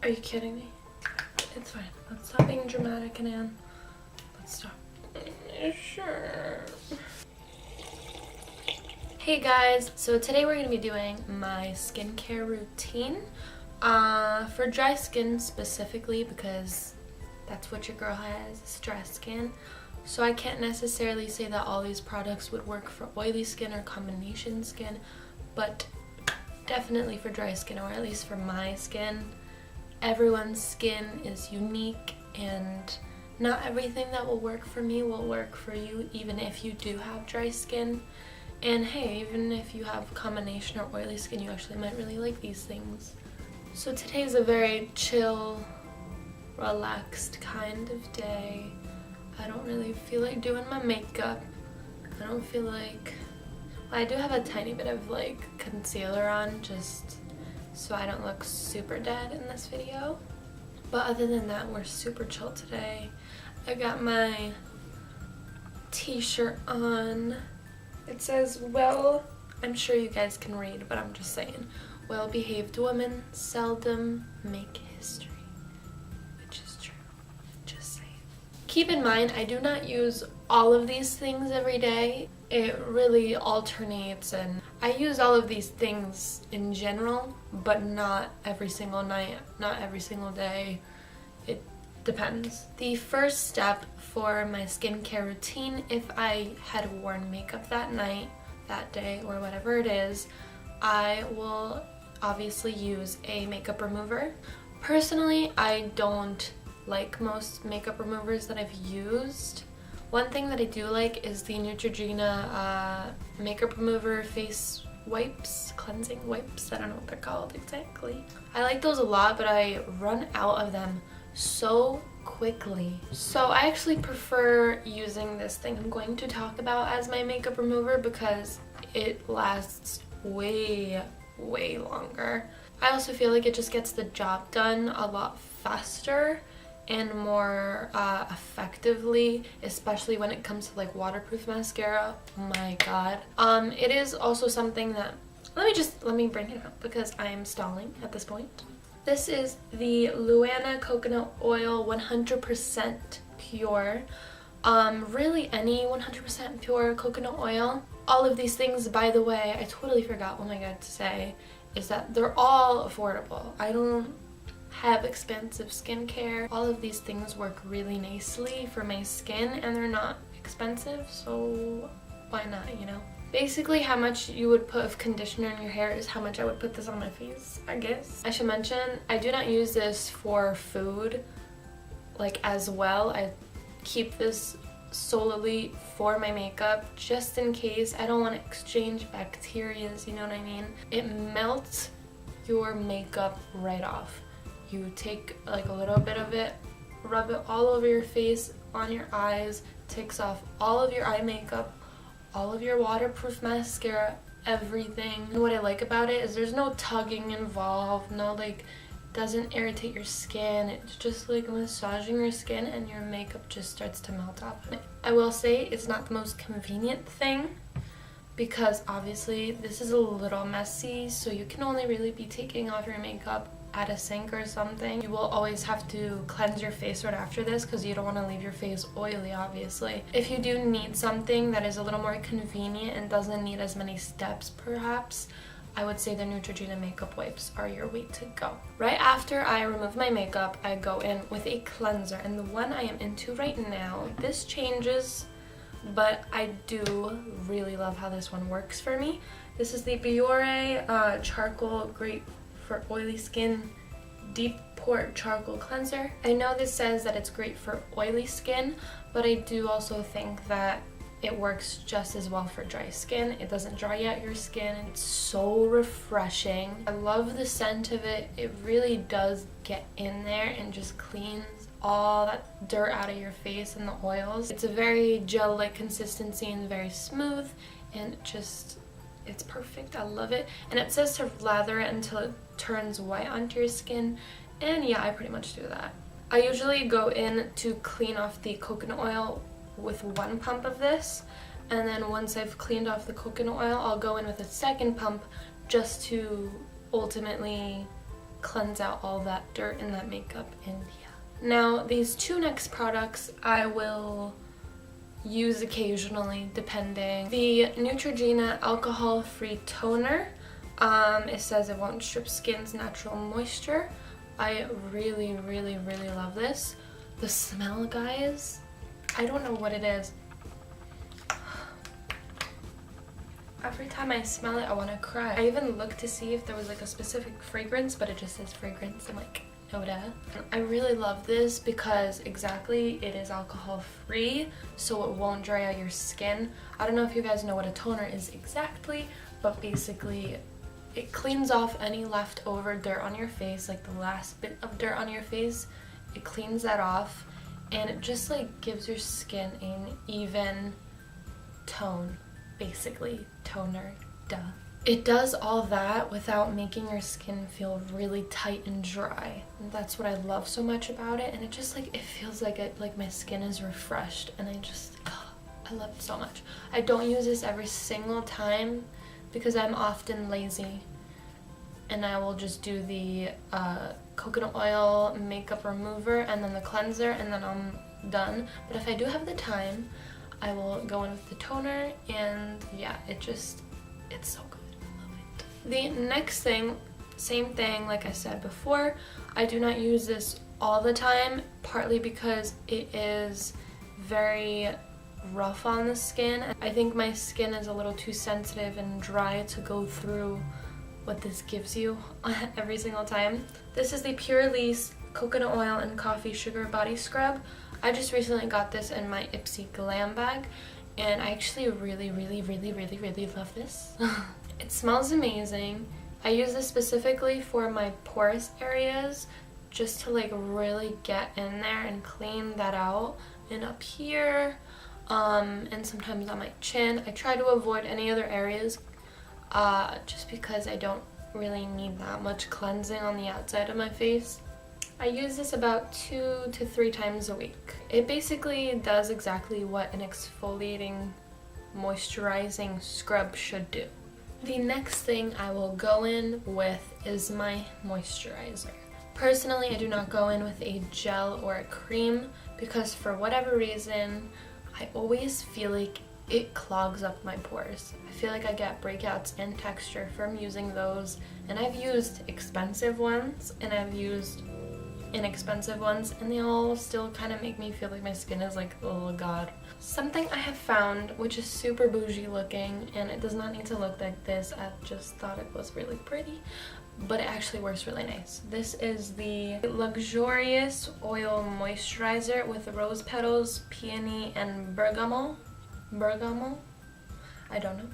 Are you kidding me? It's fine. Let's stop being dramatic, Anne. Let's stop. Sure. Hey guys, so today we're going to be doing my skincare routine for dry skin specifically, because that's what your girl has, is dry skin. So I can't necessarily say that all these products would work for oily skin or combination skin, but definitely for dry skin, or at least for my skin. Everyone's skin is unique, and not everything that will work for me will work for you, even if you do have dry skin. And hey, even if you have combination or oily skin, you actually might really like these things. So today's a very chill, relaxed kind of day. I don't really feel like doing my makeup. I don't feel like... Well, I do have a tiny bit of like concealer on, just so I don't look super dead in this video. But other than that, we're super chill today. I got my t-shirt on. It says, well, I'm sure you guys can read, but I'm just saying, well-behaved women seldom make history. Which is true. Just saying. Keep in mind, I do not use all of these things every day. It really alternates, and I use all of these things in general, but not every single night, not every single day. It depends. The first step for my skincare routine, if I had worn makeup that night, that day, or whatever it is, I will obviously use a makeup remover. Personally, I don't like most makeup removers that I've used. One thing that I do like is the Neutrogena makeup remover face wipes, cleansing wipes. I don't know what they're called exactly. I like those a lot, but I run out of them so quickly. So I actually prefer using this thing I'm going to talk about as my makeup remover, because it lasts way longer. I also feel like it just gets the job done a lot faster and more effectively, especially when it comes to like waterproof mascara. Oh my god. It is also something that, let me bring it up because I am stalling at this point. This is the Louanna Coconut Oil 100% pure. Really any 100% pure coconut oil. All of these things, by the way, I totally forgot, oh my god, to say, is that they're all affordable. I don't have expensive skincare. All of these things work really nicely for my skin, and they're not expensive, so why not, you know? Basically, how much you would put of conditioner in your hair is how much I would put this on my face, I guess. I should mention, I do not use this for food, like, as well. I keep this solely for my makeup, just in case. I don't want to exchange bacterias, you know what I mean? It melts your makeup right off. You take like a little bit of it, rub it all over your face, on your eyes, takes off all of your eye makeup, all of your waterproof mascara, everything. And what I like about it is there's no tugging involved, no like, doesn't irritate your skin. It's just like massaging your skin and your makeup just starts to melt off. I will say it's not the most convenient thing, because obviously this is a little messy, so you can only really be taking off your makeup at a sink or something. You will always have to cleanse your face right after this, because you don't want to leave your face oily, obviously. If you do need something that is a little more convenient and doesn't need as many steps perhaps, I would say the Neutrogena makeup wipes are your way to go. Right after I remove my makeup, I go in with a cleanser, and the one I am into right now, this changes, but I do really love how this one works for me. This is the Biore Charcoal Great for Oily Skin Deep Pore Charcoal Cleanser. I know this says that it's great for oily skin, but I do also think that it works just as well for dry skin. It doesn't dry out your skin. It's so refreshing. I love the scent of it. It really does get in there and just cleans all that dirt out of your face and the oils. It's a very gel-like consistency and very smooth, and it's perfect. I love it. And it says to lather it until it turns white onto your skin, and yeah, I pretty much do that. I usually go in to clean off the coconut oil with one pump of this, and then once I've cleaned off the coconut oil, I'll go in with a second pump just to ultimately cleanse out all that dirt and that makeup. And yeah. Now these two next products I will use occasionally depending. The Neutrogena alcohol-free toner. It says it won't strip skin's natural moisture. I really love this. The smell, guys, I don't know what it is. Every time I smell it, I want to cry. I even looked to see if there was like a specific fragrance, but it just says fragrance. I'm like, no duh. I really love this because exactly it is alcohol free, so it won't dry out your skin. I don't know if you guys know what a toner is exactly, but basically it cleans off any leftover dirt on your face, like the last bit of dirt on your face. It cleans that off, and it just like gives your skin an even tone. Basically, toner, duh. It does all that without making your skin feel really tight and dry. And that's what I love so much about it. And it just like, it feels like my skin is refreshed, and I love it so much. I don't use this every single time because I'm often lazy, and I will just do the coconut oil makeup remover and then the cleanser, and then I'm done. But if I do have the time, I will go in with the toner, and yeah, it's so good. I love it. The next thing, same thing like I said before, I do not use this all the time, partly because it is very rough on the skin. I think my skin is a little too sensitive and dry to go through what this gives you every single time. This is the Purlisse Coconut Oil and Coffee Sugar Body Scrub. I just recently got this in my Ipsy Glam bag, and I actually really love this. It smells amazing. I use this specifically for my porous areas, just to like really get in there and clean that out, and up here, and sometimes on my chin. I try to avoid any other areas just because I don't really need that much cleansing on the outside of my face. I use this about 2 to 3 times a week. It basically does exactly what an exfoliating, moisturizing scrub should do. The next thing I will go in with is my moisturizer. Personally, I do not go in with a gel or a cream because for whatever reason, I always feel like it clogs up my pores. I feel like I get breakouts in texture from using those, and I've used expensive ones and I've used inexpensive ones, and they all still kind of make me feel like my skin is like, oh god. Something I have found, which is super bougie looking, and it does not need to look like this, I just thought it was really pretty, but it actually works really nice. This is the Luxurious Oil Moisturizer with rose petals, peony, and bergamot. I don't know.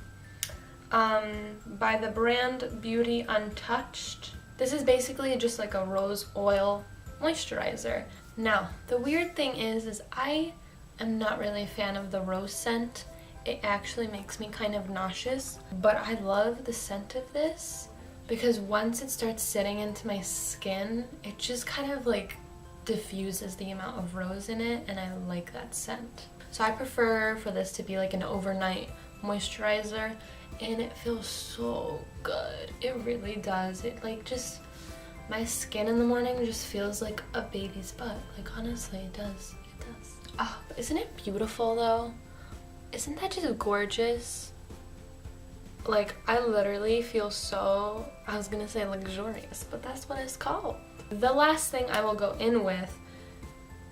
By the brand Beauty Untouched. This is basically just like a rose oil moisturizer. Now, the weird thing is I am not really a fan of the rose scent. It actually makes me kind of nauseous, but I love the scent of this because once it starts sitting into my skin, it just kind of like diffuses the amount of rose in it, and I like that scent. So I prefer for this to be like an overnight moisturizer, and it feels so good. It really does. It like just, my skin in the morning just feels like a baby's butt. Like honestly, it does. It does. Oh, but isn't it beautiful though? Isn't that just gorgeous? Like I literally feel so, I was gonna say luxurious, but that's what it's called. The last thing I will go in with,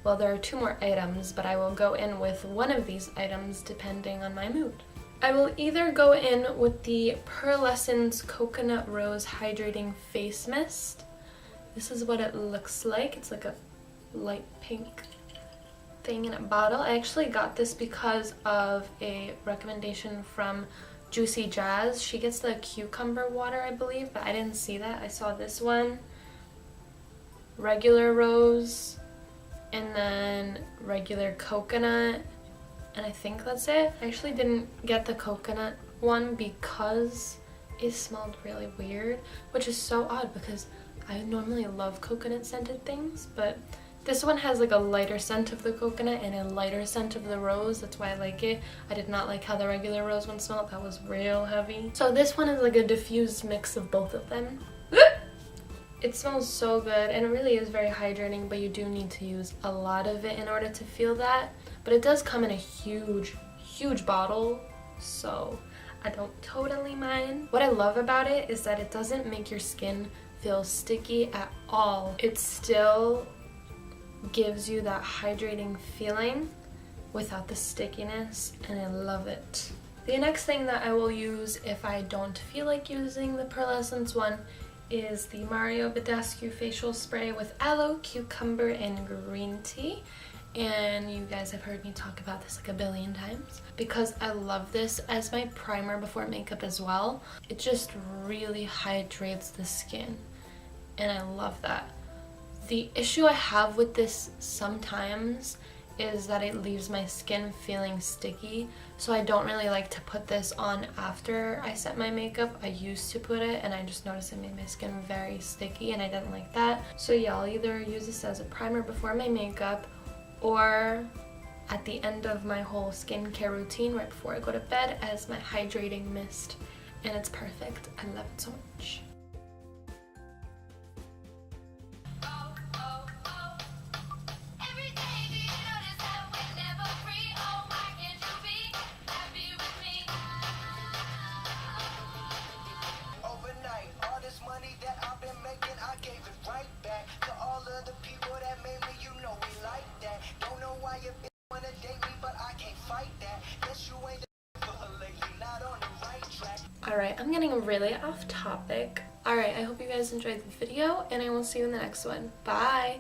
well, there are 2 more items, but I will go in with one of these items depending on my mood. I will either go in with the Pearlessence Coconut Rose Hydrating Face Mist. This is what it looks like. It's like a light pink thing in a bottle. I actually got this because of a recommendation from Juicy Jazz. She gets the cucumber water, I believe, but I didn't see that. I saw this one, regular rose, and then regular coconut, and I think that's it. I actually didn't get the coconut one because it smelled really weird, which is so odd because I normally love coconut scented things, but this one has like a lighter scent of the coconut and a lighter scent of the rose. That's why I like it. I did not like how the regular rose one smelled. That was real heavy. So this one is like a diffused mix of both of them. It smells so good, and it really is very hydrating, but you do need to use a lot of it in order to feel that. But it does come in a huge bottle, so I don't totally mind. What I love about it is that it doesn't make your skin feel sticky at all. It still gives you that hydrating feeling without the stickiness, and I love it. The next thing that I will use if I don't feel like using the Pearlessence one is the Badescu Facial Spray with Aloe, Cucumber, and Green Tea. And you guys have heard me talk about this like a billion times because I love this as my primer before makeup as well. It just really hydrates the skin, and I love that. The issue I have with this sometimes is that it leaves my skin feeling sticky, so I don't really like to put this on after I set my makeup. I used to put it and I just noticed it made my skin very sticky and I didn't like that. So yeah, I'll either use this as a primer before my makeup or at the end of my whole skincare routine right before I go to bed as my hydrating mist, and it's perfect. I love it so much. Alright, I'm getting really off topic. Alright, I hope you guys enjoyed the video, and I will see you in the next one. Bye!